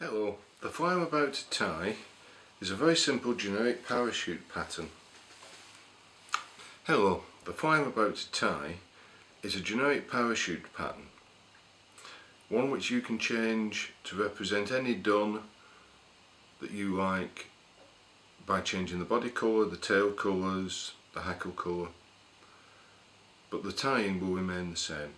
Hello, the fly I'm about to tie is a very simple generic parachute pattern. Hello, the fly I'm about to tie is a generic parachute pattern. One which you can change to represent any dun that you like by changing the body colour, the tail colours, the hackle colour, but the tying will remain the same.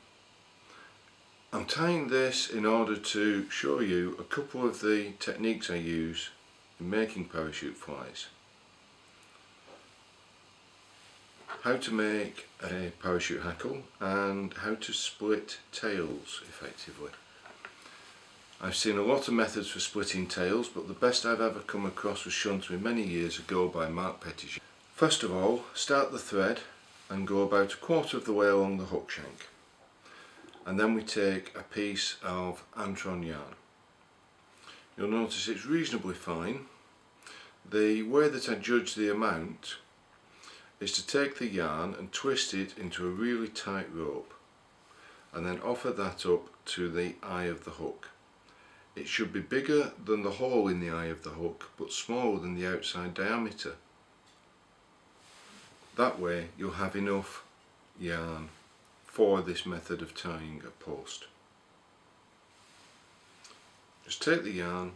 I'm tying this in order to show you a couple of the techniques I use in making parachute flies. How to make a parachute hackle and how to split tails effectively. I've seen a lot of methods for splitting tails, but the best I've ever come across was shown to me many years ago by Mark Pettigene. First of all, start the thread and go about a quarter of the way along the hook shank. And then we take a piece of Antron yarn. You'll notice it's reasonably fine. The way that I judge the amount is to take the yarn and twist it into a really tight rope and then offer that up to the eye of the hook. It should be bigger than the hole in the eye of the hook but smaller than the outside diameter. That way you'll have enough yarn for this method of tying a post. Just take the yarn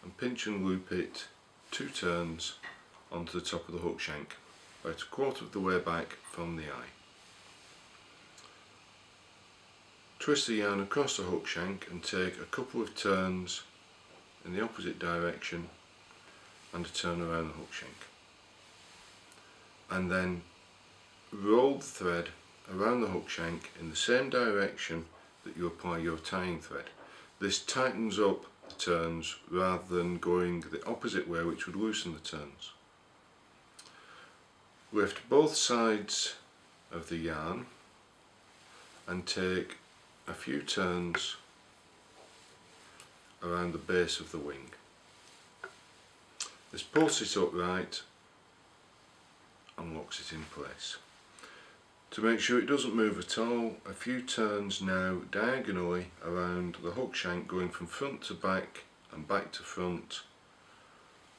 and pinch and loop it 2 turns onto the top of the hook shank, about a quarter of the way back from the eye. Twist the yarn across the hook shank and take a couple of turns in the opposite direction and a turn around the hook shank. And then roll the thread around the hook shank in the same direction that you apply your tying thread. This tightens up the turns rather than going the opposite way, which would loosen the turns. Lift both sides of the yarn and take a few turns around the base of the wing. This pulls it upright and locks it in place. To make sure it doesn't move at all, a few turns now diagonally around the hook shank, going from front to back and back to front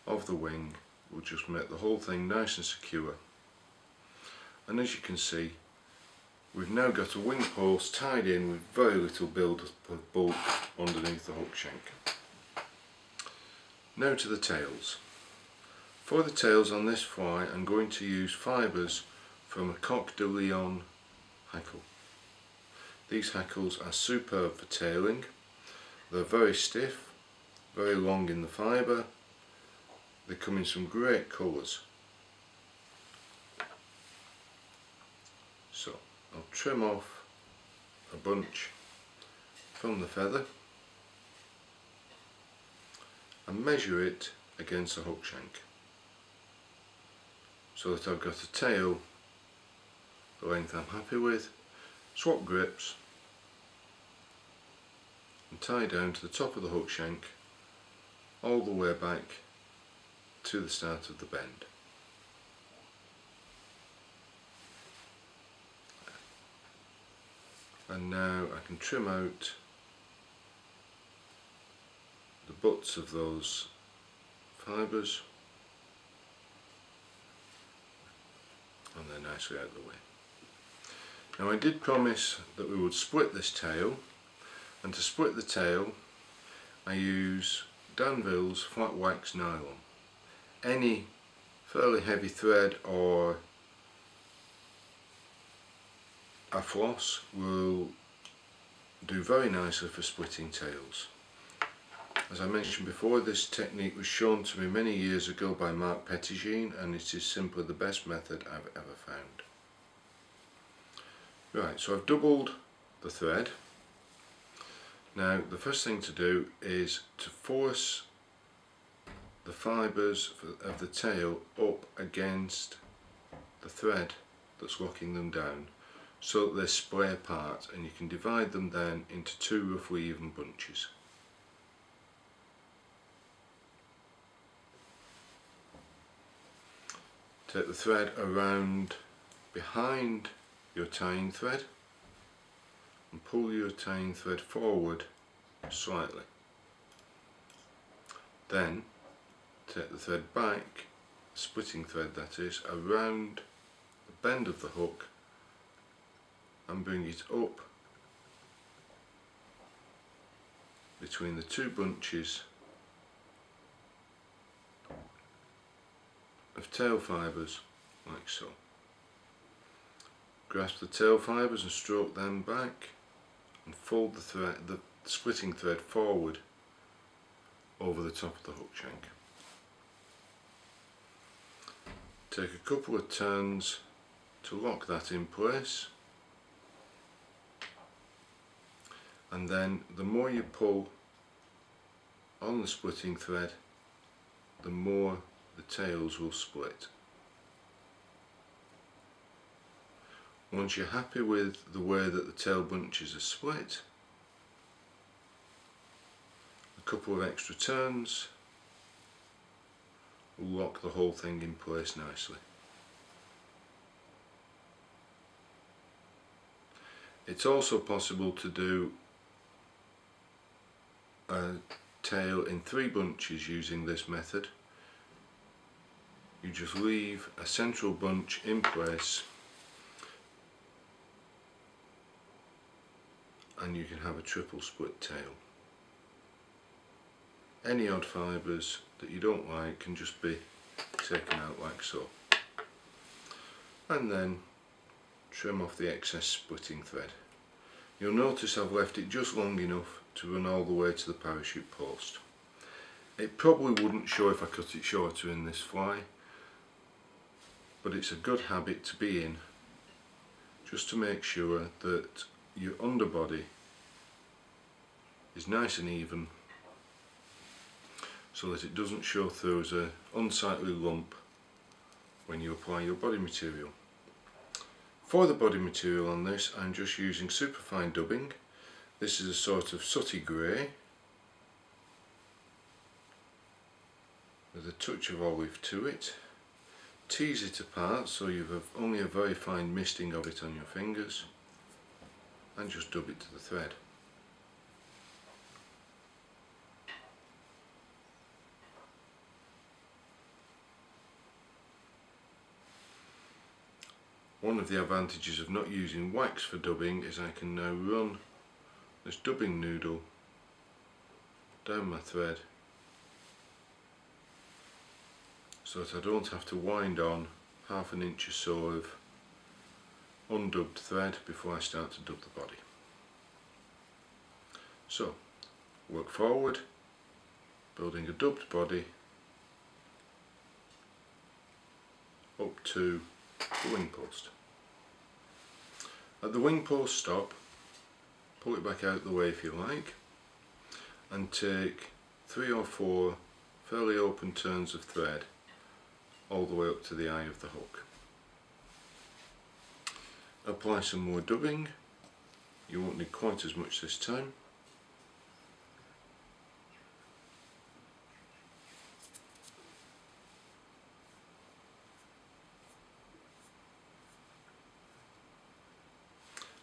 of the wing, will just make the whole thing nice and secure. And as you can see, we've now got a wing post tied in with very little build of bulk underneath the hook shank. Now to the tails. For the tails on this fly I'm going to use fibres from a Coq de Leon hackle. These hackles are superb for tailing. They're very stiff, very long in the fibre. They come in some great colours. So I'll trim off a bunch from the feather and measure it against the hook shank so that I've got a tail the length I'm happy with. Swap grips and tie down to the top of the hook shank all the way back to the start of the bend. And now I can trim out the butts of those fibres and they're nicely out of the way. Now I did promise that we would split this tail, and to split the tail I use Danville's flat wax nylon. Any fairly heavy thread or a floss will do very nicely for splitting tails. As I mentioned before, this technique was shown to me many years ago by Mark Pettigene, and it is simply the best method I've ever found. Right, so I've doubled the thread. Now the first thing to do is to force the fibres of the tail up against the thread that's locking them down so that they splay apart, and you can divide them then into 2 roughly even bunches. Take the thread around behind your tying thread and pull your tying thread forward slightly. Then take the thread back, splitting thread that is, around the bend of the hook and bring it up between the two bunches of tail fibres, like so. Grasp the tail fibres and stroke them back and fold the splitting thread forward over the top of the hook shank. Take a couple of turns to lock that in place, and then the more you pull on the splitting thread, the more the tails will split. Once you're happy with the way that the tail bunches are split, a couple of extra turns will lock the whole thing in place nicely. It's also possible to do a tail in 3 bunches using this method. You just leave a central bunch in place and you can have a triple split tail. Any odd fibres that you don't like can just be taken out like so, and then trim off the excess splitting thread. You'll notice I've left it just long enough to run all the way to the parachute post. It probably wouldn't show if I cut it shorter in this fly, but it's a good habit to be in, just to make sure that your underbody is nice and even, so that it doesn't show through as an unsightly lump when you apply your body material. For the body material on this, I'm just using superfine dubbing. This is a sort of sooty grey with a touch of olive to it. Tease it apart so you have only a very fine misting of it on your fingers, and just dub it to the thread. One of the advantages of not using wax for dubbing is I can now run this dubbing noodle down my thread so that I don't have to wind on half an inch or so of undubbed thread before I start to dub the body. So, work forward, building a dubbed body up to the wing post. At the wing post stop, pull it back out the way if you like, and take 3 or 4 fairly open turns of thread all the way up to the eye of the hook. Apply some more dubbing. You won't need quite as much this time.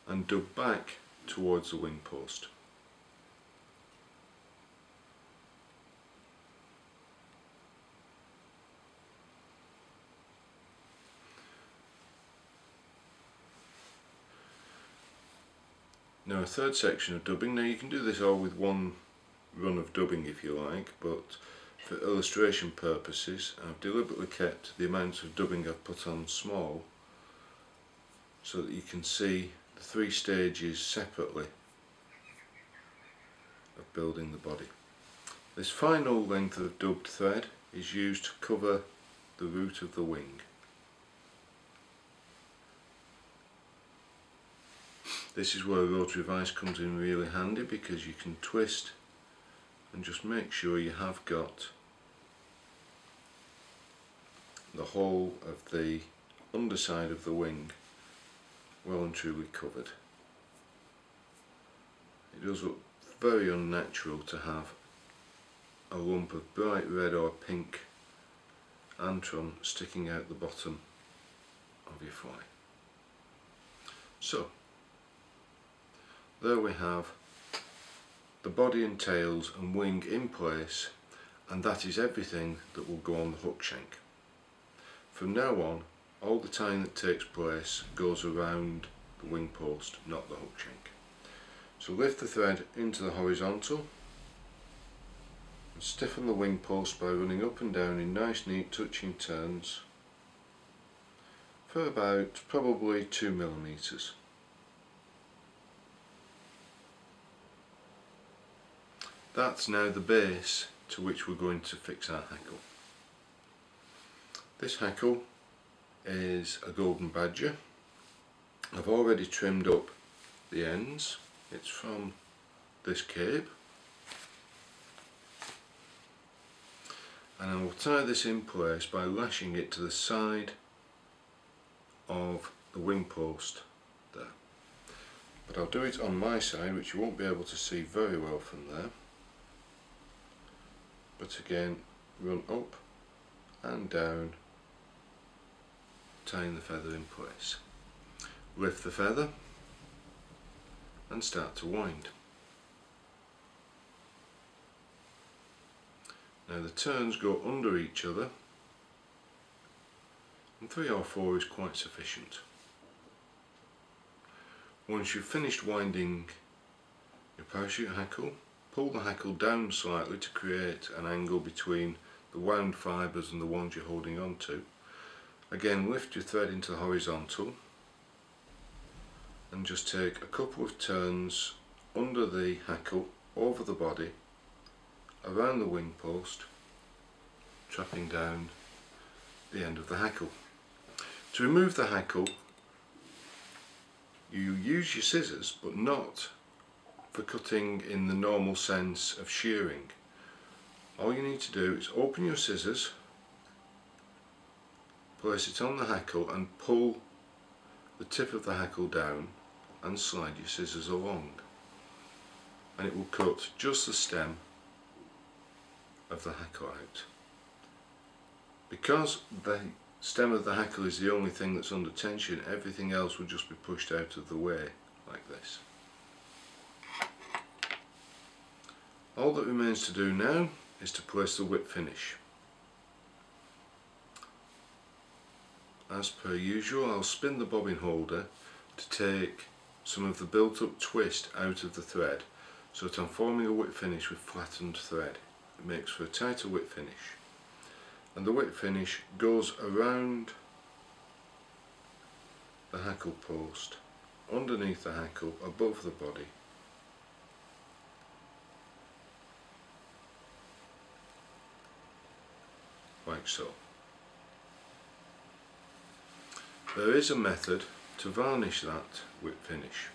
And dub back towards the wing post. Now a third section of dubbing. Now you can do this all with one run of dubbing if you like, but for illustration purposes I've deliberately kept the amount of dubbing I've put on small so that you can see the 3 stages separately of building the body. This final length of dubbed thread is used to cover the root of the wing. This is where a rotary vise comes in really handy, because you can twist and just make sure you have got the whole of the underside of the wing well and truly covered. It does look very unnatural to have a lump of bright red or pink antrum sticking out the bottom of your fly. So there we have the body and tails and wing in place, and that is everything that will go on the hook shank. From now on, all the tying that takes place goes around the wing post, not the hook shank. So lift the thread into the horizontal and stiffen the wing post by running up and down in nice neat touching turns for about probably 2 millimeters. That's now the base to which we're going to fix our hackle. This hackle is a golden badger. I've already trimmed up the ends. It's from this cape, and I will tie this in place by lashing it to the side of the wing post there. But I'll do it on my side, which you won't be able to see very well from there. But again, run up and down, tying the feather in place. Lift the feather and start to wind. Now the turns go under each other, and 3 or 4 is quite sufficient. Once you've finished winding your parachute hackle, pull the hackle down slightly to create an angle between the wound fibres and the ones you're holding on to. Again, lift your thread into the horizontal and just take a couple of turns under the hackle, over the body, around the wing post, trapping down the end of the hackle. To remove the hackle, you use your scissors, but not for cutting in the normal sense of shearing. All you need to do is open your scissors, place it on the hackle and pull the tip of the hackle down and slide your scissors along, and it will cut just the stem of the hackle out. Because the stem of the hackle is the only thing that's under tension, everything else will just be pushed out of the way like this. All that remains to do now is to place the whip finish. As per usual, I'll spin the bobbin holder to take some of the built-up twist out of the thread, so that I'm forming a whip finish with flattened thread. It makes for a tighter whip finish, and the whip finish goes around the hackle post, underneath the hackle, above the body, like so. There is a method to varnish that whip finish,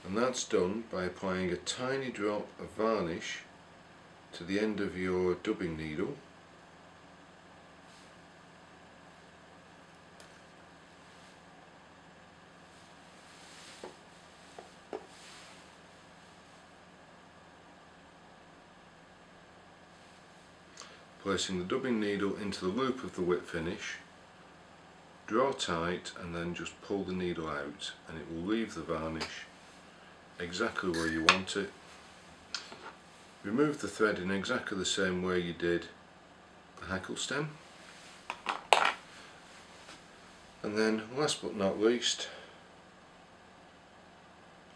and that's done by applying a tiny drop of varnish to the end of your dubbing needle, placing the dubbing needle into the loop of the whip finish, draw tight and then just pull the needle out, and it will leave the varnish exactly where you want it. Remove the thread in exactly the same way you did the hackle stem, and then last but not least,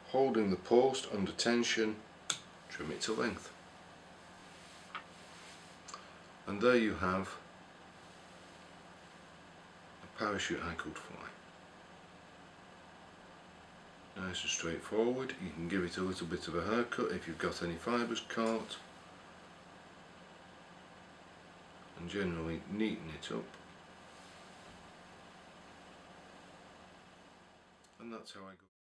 holding the post under tension, trim it to length. And there you have a parachute hackled fly. Nice and straightforward. You can give it a little bit of a haircut if you've got any fibres caught, and generally neaten it up. And that's how I go.